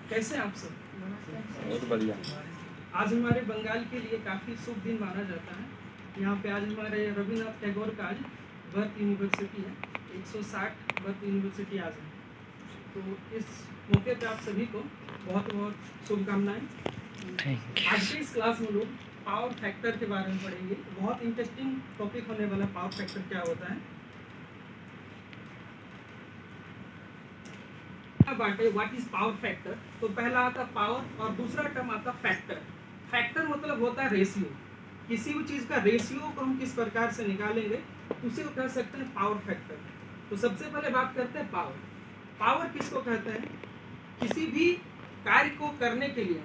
कैसे आप सब? बहुत बढ़िया। आज हमारे बंगाल के लिए काफ़ी शुभ दिन माना जाता है। यहाँ पे आज हमारे रविन्द्रनाथ टैगोर का आज बर्थ यूनिवर्सिटी है, 160 बर्थ यूनिवर्सिटी आज है। तो इस मौके पे आप सभी को बहुत बहुत शुभकामनाएं। आज की इस क्लास में लोग पावर फैक्टर के बारे में पढ़ेंगे। बहुत इंटरेस्टिंग टॉपिक होने वाला पावर फैक्टर क्या होता है। बांटे व्हाट इज पावर फैक्टर। तो पहला आता पावर और दूसरा टर्म आता फैक्टर। फैक्टर मतलब होता है रेशियो। किसी भी चीज का रेशियो को हम किस प्रकार से निकालेंगे उसे कह सकते हैं पावर फैक्टर। तो सबसे पहले बात करते हैं पावर। पावर किसको कहते हैं? किसी भी कार्य को करने के लिए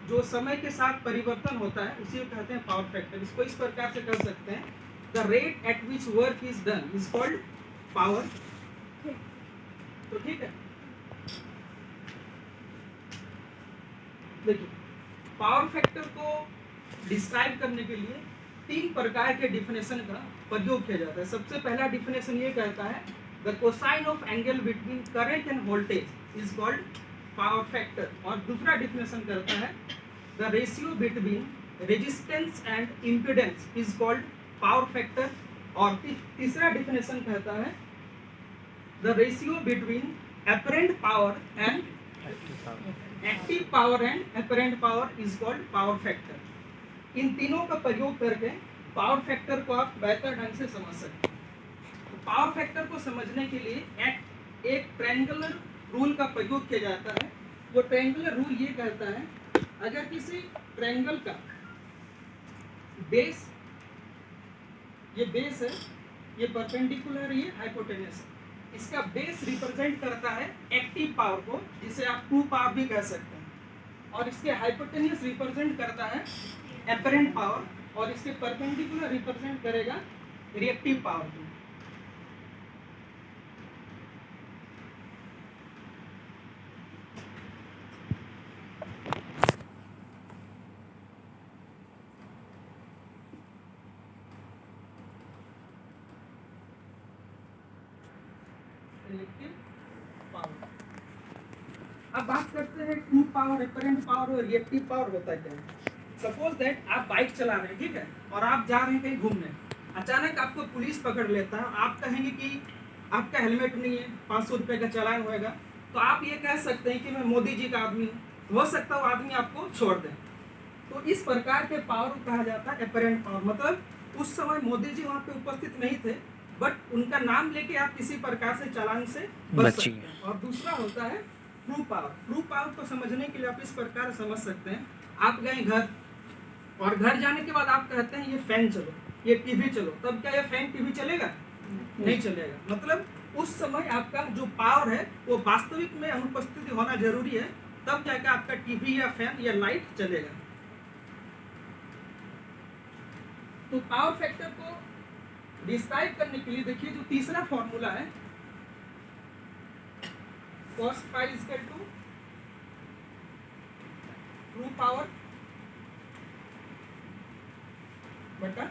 जो समय के साथ परिवर्तन होता है उसी को कहते हैं पावर फैक्टर। इसको इस प्रकार से कर सकते हैं, the rate at which work is done is called power. तो ठीक है, देखिए पावर फैक्टर को डिस्क्राइब करने के लिए तीन प्रकार के डिफिनेशन का प्रयोग किया जाता है। सबसे पहला डिफिनेशन ये कहता है the cosine of angle between current end voltage is called power factor. और दूसरा डिफिनेशन करता है the ratio between resistance and impedance is called power factor. और तीसरा डिफिनेशन कहता है the ratio between apparent power and active power and apparent power is called power factor। इन तीनों का प्रयोग करके पावर फैक्टर को आप बेहतर ढंग से समझ सकते हैं। तो पावर फैक्टर को समझने के लिए एक ट्रायंगुलर रूल का प्रयोग किया जाता है। वो ट्रायंगुलर रूल ये कहता है अगर किसी ट्रायंगल का बेस, ये बेस है, ये परपेंडिकुलर, ये हाइपोटेनस है, इसका बेस रिप्रेजेंट करता है एक्टिव पावर को, जिसे आप ट्रू पावर भी कह सकते हैं, और इसके हाइपोटेन्यूस रिप्रेजेंट करता है एपरेंट पावर, और इसके परपेंडिकुलर रिप्रेजेंट करेगा रिएक्टिव पावर को। अब बात करते हैं ट्रू पावर, एपरेंट पावर और रिएक्टिव पावर होता है क्या है। सपोज दैट आप बाइक चला रहे हैं, ठीक है, और आप जा रहे हैं कहीं घूमने, अचानक आपको पुलिस पकड़ लेता है, आप कहेंगे कि आपका हेलमेट नहीं है, 500 रुपये का चालान होएगा। तो आप ये कह सकते हैं कि मैं मोदी जी का आदमी हूँ, हो सकता है वो आदमी आपको छोड़ दे। तो इस प्रकार के पावर को कहा जाता है एपरेंट पावर। मतलब उस समय मोदी जी वहाँ पे उपस्थित नहीं थे, बट उनका नाम लेके आप किसी प्रकार से चालान से बच सकते हैं। और दूसरा होता है ट्रू पावर। ट्रू पावर को समझने के लिए आप इस प्रकार समझ सकते हैं, आप गए घर और घर जाने के बाद आप कहते हैं ये फैन चलो, ये टीवी चलो, तब क्या ये फैन टीवी चलेगा? नहीं चलेगा। मतलब उस समय आपका जो पावर है वो वास्तविक में अनुपस्थित होना जरूरी है, तब जाकर आपका टीवी या फैन या लाइट चलेगा। तो पावर फैक्टर को डिस्क्राइब करने के लिए देखिए जो तीसरा फॉर्मूला है cos phi is equal to true power बटा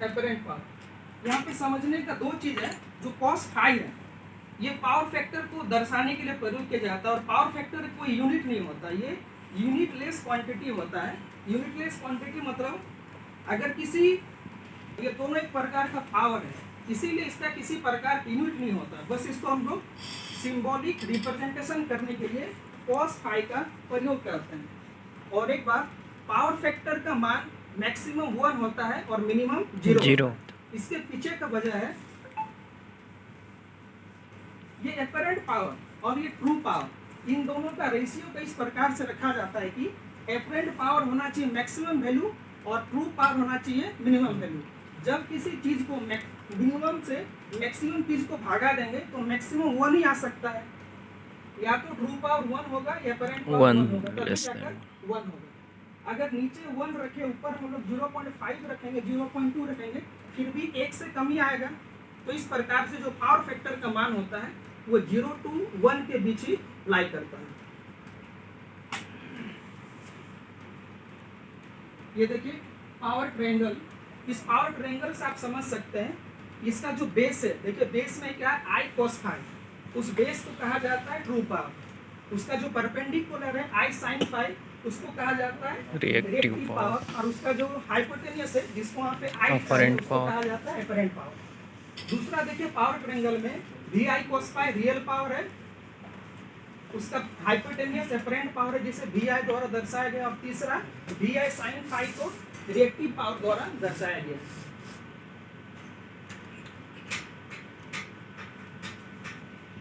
apparent power। यहाँ पे समझने का दो चीज है। जो cos phi है ये पावर फैक्टर को दर्शाने के लिए प्रयोग किया जाता है, और पावर फैक्टर कोई यूनिट नहीं होता, ये यूनिटलेस क्वांटिटी होता है। यूनिटलेस क्वांटिटी मतलब अगर किसी, ये दोनों एक प्रकार का पावर है, इसीलिए इसका किसी प्रकार का यूनिट नहीं होता, बस इसको हम लोग सिंबॉलिक रिप्रेजेंटेशन करने के लिए cos phi का प्रयोग करते हैं। और एक बात, पावर फैक्टर का मान मैक्सिमम 1 होता है और मिनिमम 0। इसके पीछे का वजह है ये एपरेंट पावर और ये ट्रू पावर, इन दोनों का रेशियो का इस प्रकार से रखा जाता है कि एपरेंट पावर होना चाहिए मैक्सिमम वैल्यू और ट्रू पावर होना चाहिए मिनिमम वैल्यू। जब किसी चीज को मिनिमम से मैक्सिमम चीज को भागा देंगे तो मैक्सिमम 1 ही आ सकता है, या तो ट्रू पावर 1 होगा या एपरेंट पावर 1 होगा, तभी जाकर 1 होगा। अगर नीचे 1 रखे, ऊपर हम लोग 0.5 रखेंगे, 0.2 रखेंगे, फिर भी 1 से कम ही आएगा। तो इस प्रकार से जो पावर फैक्टर का मान होता है वो 0 to 1 के बीच ही लाई करता है। ये देखिए पावर ट्रायंगल, इस पावर ट्रायंगल से आप समझ सकते हैं इसका जो बेस है, देखिए बेस में क्या है, आई कोस फाई, उस बेस को कहा जाता है ट्रू पावर। उसका जो परपेंडिकुलर है आई साइन फाई, उसको कहा जाता है रिएक्टिव पावर। और उसका जो हाइपोटेनियस है, जिसको वहाँ पे आई अपरेंट उसको कहा जाता है अपरेंट पावर। दूसरा देखिए पावर ट्रायंगल में V I cos phi real power है, उसका हाइपोटेनियस अपरेंट पावर है जिसे वी आई द्वारा दर्शाया गया। और तीसरा वी आई साइन फाई को रिएक्टिव पावर द्वारा दर्शाया गया।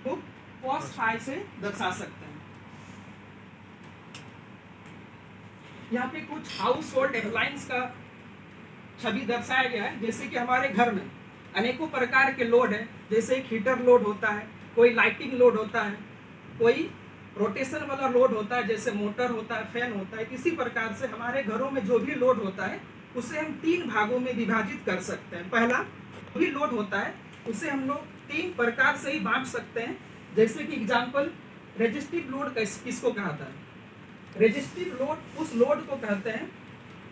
तो कॉस फाई से दर्शा सकते हैं। यहाँ पे कुछ हाउस होल्ड अप्लायंस का छवि दर्शाया गया है, जैसे कि हमारे घर में अनेकों प्रकार के लोड है, जैसे एक हीटर लोड होता है, कोई लाइटिंग लोड होता है, कोई रोटेशन वाला लोड होता है जैसे मोटर होता है, फैन होता है। इसी प्रकार से हमारे घरों में जो भी लोड होता है उसे हम 3 भागों में विभाजित कर सकते हैं। पहला जो भी लोड होता है उसे हम लोग 3 प्रकार से ही बांट सकते हैं। जैसे कि एग्जाम्पल रेजिस्टिव लोड किसको कहता है? रेजिस्टिव लोड उस लोड को कहते हैं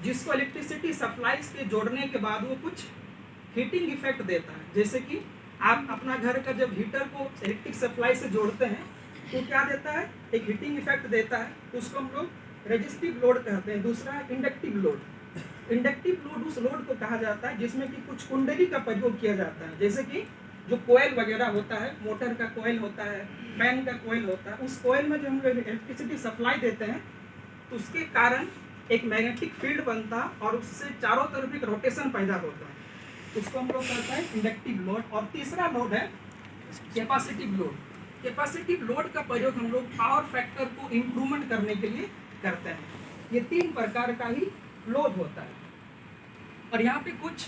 जिसको इलेक्ट्रिसिटी सप्लाई के जोड़ने के बाद वो कुछ हीटिंग इफेक्ट देता है। जैसे कि आप अपना घर का जब हीटर को इलेक्ट्रिक सप्लाई से जोड़ते हैं तो क्या देता है, एक हीटिंग इफेक्ट देता है, तो उसको हम लोग रेजिस्टिव लोड कहते हैं। दूसरा इंडक्टिव लोड। इंडक्टिव लोड उस लोड को कहा जाता है जिसमें कि कुछ कुंडली का प्रयोग किया जाता है, जैसे कि जो कोयल वगैरह होता है, मोटर का कोयल होता है, फैन का कोयल होता है, उस कोयल में जो हम लोग इलेक्ट्रिसिटी सप्लाई देते हैं तो उसके कारण एक मैग्नेटिक फील्ड बनता है और उससे चारों तरफ एक रोटेशन पैदा होता है, उसको हम लोग कहते हैं इंडक्टिव लोड। और तीसरा लोड है कैपेसिटिव लोड। कैपेसिटिव लोड का प्रयोग हम लोग पावर फैक्टर को इम्प्रूवमेंट करने के लिए करते हैं। ये 3 प्रकार का ही लोड होता है। और यहाँ पे कुछ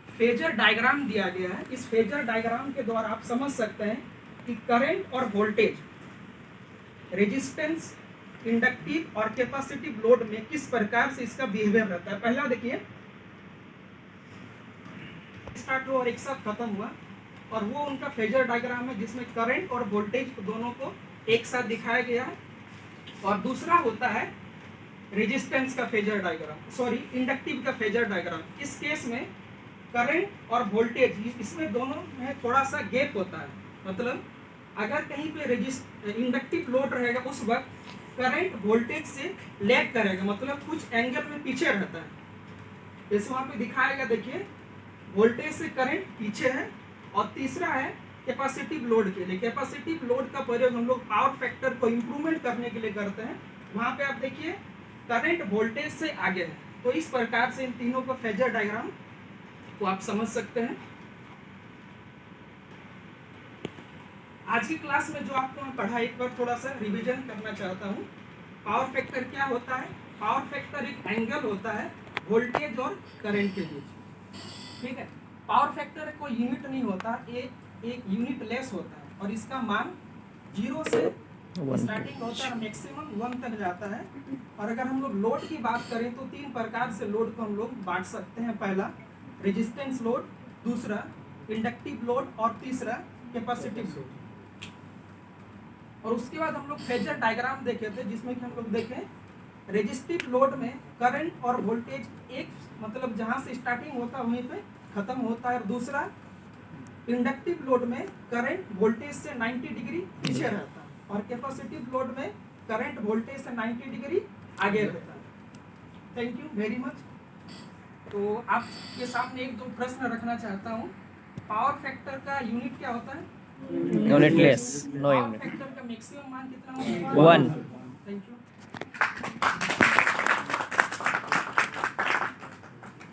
फेजर डायग्राम दिया गया है। इस फेजर डायग्राम के द्वारा आप समझ सकते हैं कि करंट और वोल्टेज, रेजिस्टेंस, इंडक्टिव और कैपेसिटिव लोड में किस प्रकार से इसका बिहेवियर रहता है। पहला देखिए, स्टार्ट हुआ और एक साथ खत्म हुआ, और वो उनका फेजर डायग्राम है जिसमें करंट और वोल्टेज दोनों को एक साथ दिखाया गया है। और दूसरा होता है रेजिस्टेंस का फेजर डायग्राम, सॉरी इंडक्टिव का फेजर डायग्राम। इस केस में करंट और वोल्टेज, इसमें दोनों में थोड़ा सा गैप होता है। मतलब अगर कहीं पे इंडक्टिव लोड रहेगा उस वक्त करंट वोल्टेज से लैग करेगा, मतलब कुछ एंगल में पीछे रहता है। जैसे वहाँ पे दिखाया गया, देखिए वोल्टेज से करंट पीछे है। और तीसरा है कैपेसिटिव लोड के लिए। कैपेसिटिव लोड का प्रयोग हम लोग पावर फैक्टर को इम्प्रूवमेंट करने के लिए करते हैं। वहाँ पे आप देखिए करंट वोल्टेज से आगे है। तो इस प्रकार से इन तीनों का फेजर डायग्राम को आप समझ सकते हैं। आज की क्लास में जो आपको मैं पढ़ा, एक बार थोड़ा सा रिवीजन करना चाहता हूँ। पावर फैक्टर क्या होता है? पावर फैक्टर एक एंगल होता है वोल्टेज और करंट के बीच, ठीक है। पावर फैक्टर कोई यूनिट नहीं होता, एक यूनिट लेस होता है और इसका मान 0 से स्टार्टिंग होता है और मैक्सिमम 1 तक जाता है। और अगर हम लोग लोड की बात करें तो 3 प्रकार से लोड को हम लोग बांट सकते हैं। पहला रेजिस्टेंस लोड, दूसरा इंडक्टिव लोड और तीसरा कैपेसिटिव लोड। और उसके बाद हम लोग फेजर डायग्राम देखे थे जिसमें कि हम लोग देखें रेजिस्टिव लोड में करंट और वोल्टेज एक, मतलब जहाँ से स्टार्टिंग होता है वहीं पे खत्म होता है। और दूसरा इंडक्टिव लोड में करंट वोल्टेज से 90 डिग्री पीछे रहता है और कैपेसिटिव लोड में करंट वोल्टेज से 90 डिग्री आगे रहता है। Thank you very much. तो आपके सामने 1-2 प्रश्न रखना चाहता हूँ। पावर फैक्टर का यूनिट क्या होता है? Unitless, no power unit. Factor का मैक्सिमम मान कितना होगा? 1। Thank you.